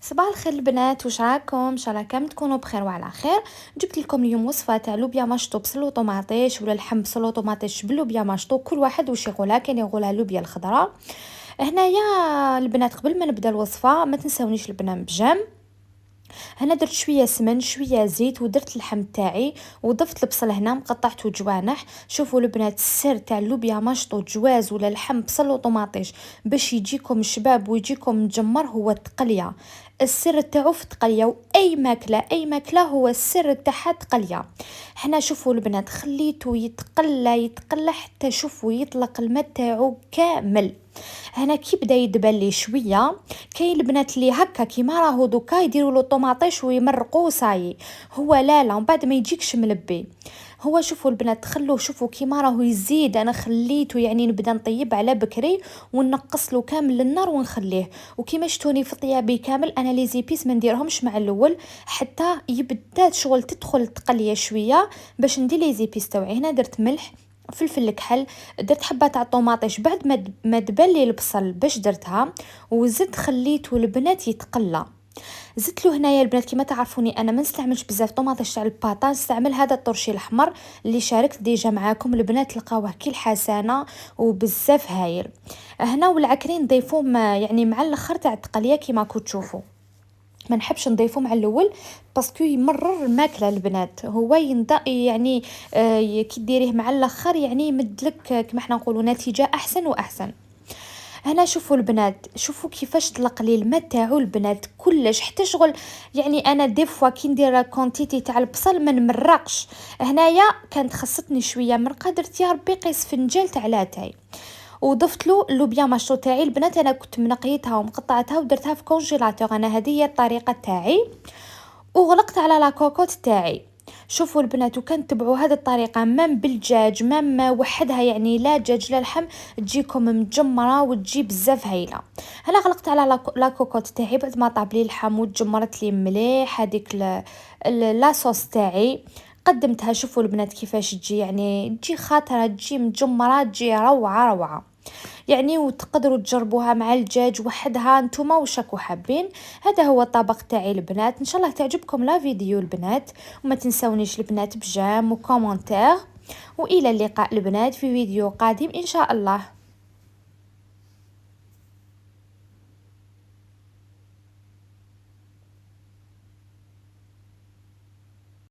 صباح الخير البنات، واش راكم؟ ان شاء الله كامل تكونوا بخير وعلى خير. جبت لكم اليوم وصفه تاع لوبيا مشطو بصل وطوماطيش ولا اللحم بصل وطوماطيش باللوبيا مشطو. كل واحد واش يقولها، كاين يقولها لوبيا الخضراء. هنايا البنات قبل ما نبدا الوصفه ما تنساونيش البنان بجام. هنا درت شويه سمن شويه زيت ودرت اللحم تاعي وضفت البصل هنا مقطعته جوانح. شوفوا البنات السر تاع اللوبيا مشطو جواز ولا لحم بصل وطوماطيش باش يجيكم شباب ويجيكم مجمر هو التقليه. السر تاعو في التقليه، واي ماكله اي ماكله هو السر تاعها تقليه. حنا شوفوا البنات خليته يتقلى حتى شوفوا يطلق الماء تاعو كامل. هنا كي بدا يدبل لي شويه، كاين البنات اللي هكا كيما راهو دوكا يديروا له طوماطيش ويمرقوا صاي. هو لا من بعد ما يجيكش ملبي. هو شوفوا البنات خلوه، شوفوا كيما راهو يزيد. انا خليته يعني نبدا نطيب على بكري ونقص له كامل النار ونخليه. وكيما شتوني في طيابي كامل انا لي زيبيس ما نديرهمش مع الاول حتى يبدا شغل تدخل التقليه شويه باش ندير لي زيبيس تاوعي. هنا درت ملح فلفل الكحل، درت حبه تاع طوماطيش بعد ما دبل لي البصل باش درتها، وزدت خليته البنات يتقلى. زدت له هنايا البنات كيما تعرفوني انا ما نستعملش بزاف طوماطيش تاع الباطا، نستعمل هذا الطرشي الاحمر اللي شاركت ديجا معاكم البنات، لقاوه كي الحسنه وبزاف هايل. هنا والعكرين نضيفوه يعني مع الاخر تاع التقليه كيما كنتو تشوفوا. ما نحبش نضيفه مع الاول باسكو يمرر الماكله البنات. هو يعني كي ديريه مع الاخر يعني يمدلك كما حنا نقولوا نتيجه احسن واحسن. هنا شوفوا البنات، شوفوا كيفاش طلق لي الماء تاعو البنات كلش حتى شغل. يعني انا دي فوا كي ندير كونتيتي تاع البصل ما نمرقش. هنايا كانت خصتني شويه مرقه، درت يا ربي قيس فنجال تاع لاتاي. وضفت له اللوبيا ماشطو تاعي البنات، انا كنت منقيتها ومقطعتها ودرتها في كونجيلاتور. انا هذه هي الطريقه تاعي. وغلقت على لا كوكوت تاعي. شوفوا البنات وكان تبعوا هذه الطريقه مام بالدجاج مام وحدها، يعني لا دجاج لا لحم تجيكم مجمره وتجي بزاف هايله. هنا غلقت على لا كوكوت تاعي بعد ما طاب لي اللحم وتجمرت لي مليح هذيك لا صوص تاعي. قدمتها. شوفوا البنات كيفاش تجي، يعني تجي خاطره تجي مجمره تجي روعه روعه يعني. وتقدروا تجربوها مع الدجاج وحدها نتوما واش راكو حابين. هذا هو الطبق تاعي البنات، ان شاء الله تعجبكم لا فيديو البنات. وما تنسونيش البنات بجام وكومنتير. والى اللقاء البنات في فيديو قادم ان شاء الله.